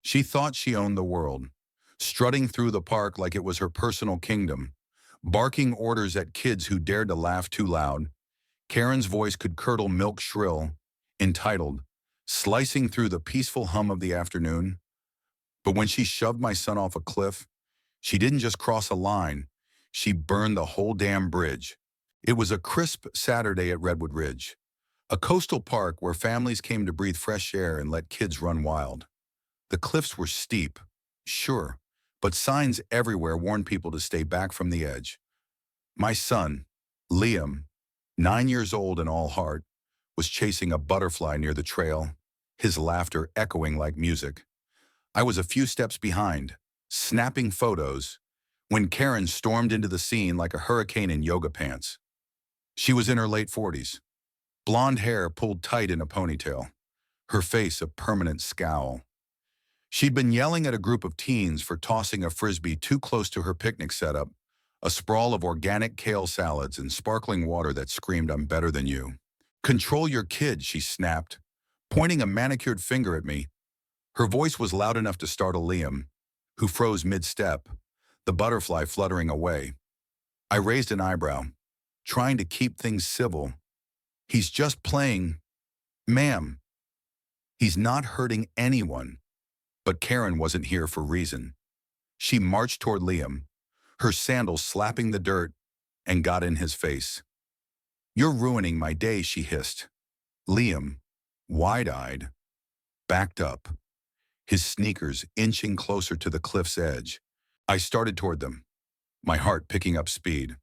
She thought she owned the world, strutting through the park like it was her personal kingdom, barking orders at kids who dared to laugh too loud. Karen's voice could curdle milk shrill, entitled, slicing through the peaceful hum of the afternoon. But when she shoved my son off a cliff, she didn't just cross a line, she burned the whole damn bridge. It was a crisp Saturday at Redwood Ridge, a coastal park where families came to breathe fresh air and let kids run wild. The cliffs were steep, sure, but signs everywhere warned people to stay back from the edge. My son, Liam, 9 years old and all heart, was chasing a butterfly near the trail, his laughter echoing like music. I was a few steps behind, snapping photos, when Karen stormed into the scene like a hurricane in yoga pants. She was in her late 40s, blonde hair pulled tight in a ponytail, her face a permanent scowl. She'd been yelling at a group of teens for tossing a frisbee too close to her picnic setup, a sprawl of organic kale salads and sparkling water that screamed, "I'm better than you." "Control your kid," she snapped, pointing a manicured finger at me. Her voice was loud enough to startle Liam, who froze mid-step, the butterfly fluttering away. I raised an eyebrow, trying to keep things civil. "He's just playing, ma'am. He's not hurting anyone." But Karen wasn't here for reason. She marched toward Liam, her sandals slapping the dirt, and got in his face. "You're ruining my day," she hissed. Liam, wide-eyed, backed up, his sneakers inching closer to the cliff's edge. I started toward them, my heart picking up speed.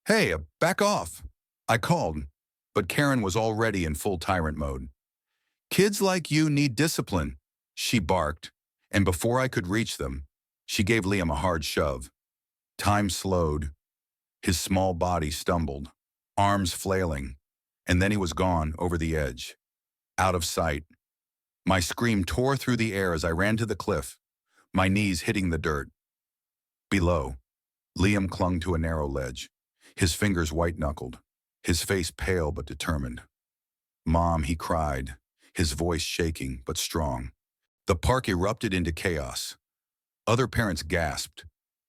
"Hey, back off," I called, but Karen was already in full tyrant mode. "Kids like you need discipline," she barked, and before I could reach them, she gave Liam a hard shove. Time slowed. His small body stumbled, arms flailing, and then he was gone over the edge, out of sight. My scream tore through the air as I ran to the cliff, my knees hitting the dirt. Below, Liam clung to a narrow ledge, his fingers white-knuckled, his face pale but determined. "Mom," he cried, his voice shaking but strong. The park erupted into chaos. Other parents gasped,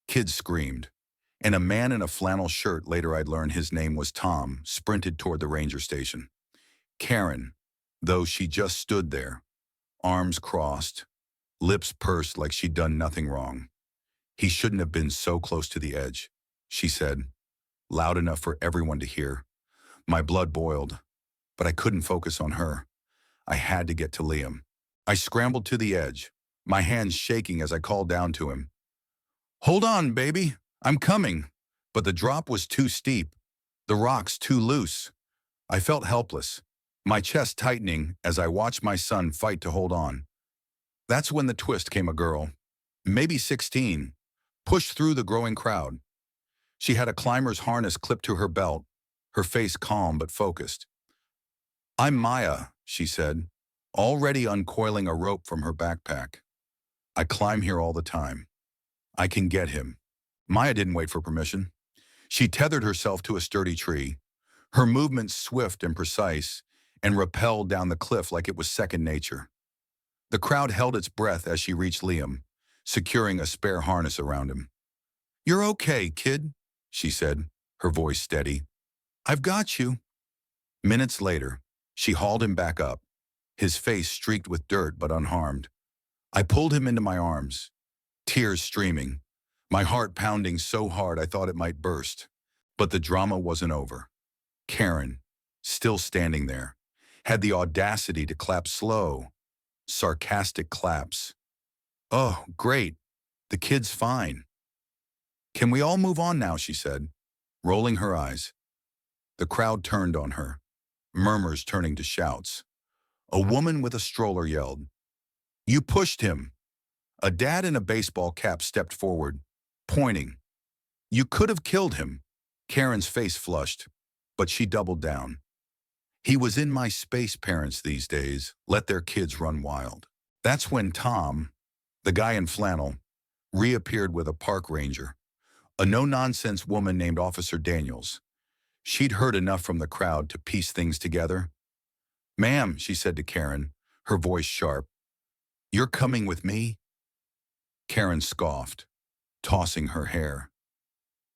kids screamed, and a man in a flannel shirt, later I'd learn his name was Tom, sprinted toward the ranger station. Karen, though, she just stood there, arms crossed, lips pursed like she'd done nothing wrong. "He shouldn't have been so close to the edge," she said, loud enough for everyone to hear. My blood boiled, but I couldn't focus on her. I had to get to Liam. I scrambled to the edge, my hands shaking as I called down to him. "Hold on, baby, I'm coming." But the drop was too steep, the rocks too loose. I felt helpless, my chest tightening as I watched my son fight to hold on. That's when the twist came. A girl, maybe 16, pushed through the growing crowd. She had a climber's harness clipped to her belt, her face calm but focused. "I'm Maya," she said, already uncoiling a rope from her backpack. "I climb here all the time. I can get him." Maya didn't wait for permission. She tethered herself to a sturdy tree, her movements swift and precise, and rappelled down the cliff like it was second nature. The crowd held its breath as she reached Liam, securing a spare harness around him. "You're okay, kid," she said, her voice steady. "I've got you." Minutes later, she hauled him back up, his face streaked with dirt but unharmed. I pulled him into my arms, tears streaming, my heart pounding so hard I thought it might burst. But the drama wasn't over. Karen, still standing there, had the audacity to clap slow, sarcastic claps. "Oh, great. The kid's fine." "Can we all move on now?" she said, rolling her eyes. The crowd turned on her, murmurs turning to shouts. A woman with a stroller yelled, "You pushed him." A dad in a baseball cap stepped forward, pointing. "You could have killed him." Karen's face flushed, but she doubled down. "He was in my space. Parents these days let their kids run wild." That's when Tom, the guy in flannel, reappeared with a park ranger, a no-nonsense woman named Officer Daniels. She'd heard enough from the crowd to piece things together. "Ma'am," she said to Karen, her voice sharp, You're coming with me? Karen scoffed, tossing her hair.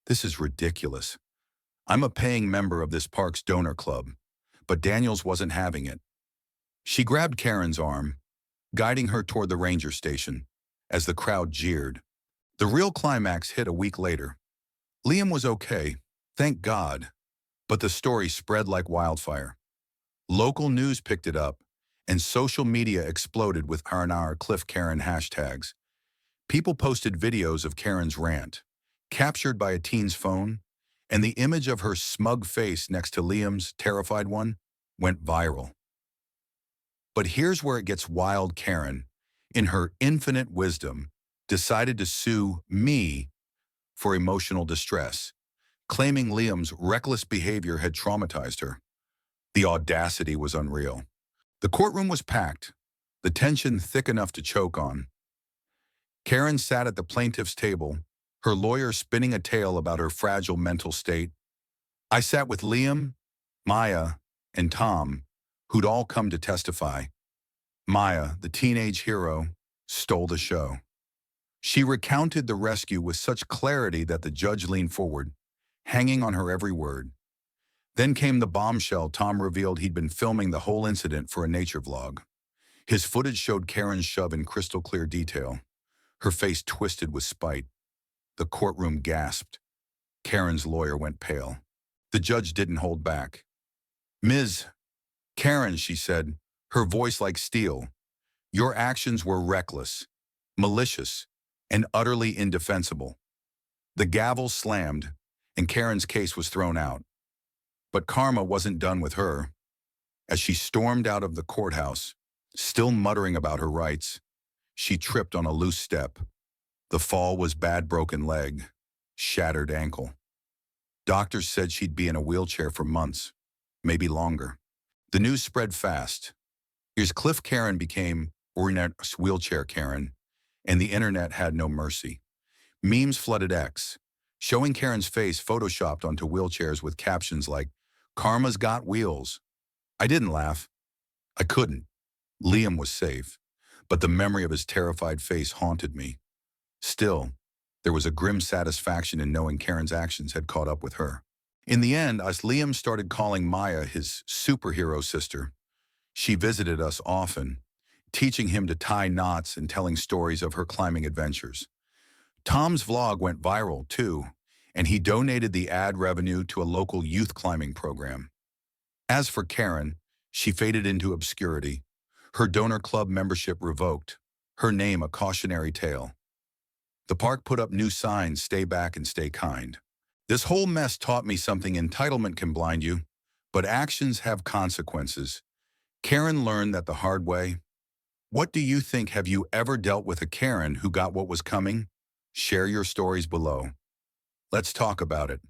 This is ridiculous. I'm a paying member of this park's donor club, but Daniels wasn't having it. She grabbed Karen's arm, guiding her toward the ranger station, as the crowd jeered. The real climax hit a week later. Liam was okay, thank God, but the story spread like wildfire. Local news picked it up, and social media exploded with our Cliff Karen hashtags. People posted videos of Karen's rant, captured by a teen's phone, and the image of her smug face next to Liam's terrified one went viral. But here's where it gets wild. Karen, in her infinite wisdom, decided to sue me for emotional distress, claiming Liam's reckless behavior had traumatized her. The audacity was unreal. The courtroom was packed, the tension thick enough to choke on. Karen sat at the plaintiff's table, her lawyer spinning a tale about her fragile mental state. I sat with Liam, Maya, and Tom, who'd all come to testify. Maya, the teenage hero, stole the show. She recounted the rescue with such clarity that the judge leaned forward, hanging on her every word. Then came the bombshell. Tom revealed he'd been filming the whole incident for a nature vlog. His footage showed Karen's shove in crystal clear detail, her face twisted with spite. The courtroom gasped. Karen's lawyer went pale. The judge didn't hold back. Ms. Karen, she said, her voice like steel, your actions were reckless, malicious, and utterly indefensible. The gavel slammed, and Karen's case was thrown out. But karma wasn't done with her. As she stormed out of the courthouse, still muttering about her rights, she tripped on a loose step. The fall was bad. Broken leg, shattered ankle. Doctors said she'd be in a wheelchair for months, maybe longer. The news spread fast. Here's Cliff Karen became wheelchair Karen, and the internet had no mercy. Memes flooded X, showing Karen's face photoshopped onto wheelchairs with captions like, "Karma's got wheels." I didn't laugh. I couldn't. Liam was safe, but the memory of his terrified face haunted me. Still, there was a grim satisfaction in knowing Karen's actions had caught up with her. In the end, Liam started calling Maya his superhero sister. She visited us often, teaching him to tie knots and telling stories of her climbing adventures. Tom's vlog went viral, too, and he donated the ad revenue to a local youth climbing program. As for Karen, she faded into obscurity, her donor club membership revoked, her name a cautionary tale. The park put up new signs, stay back and stay kind. This whole mess taught me something: entitlement can blind you, but actions have consequences. Karen learned that the hard way. What do you think? Have you ever dealt with a Karen who got what was coming? Share your stories below. Let's talk about it.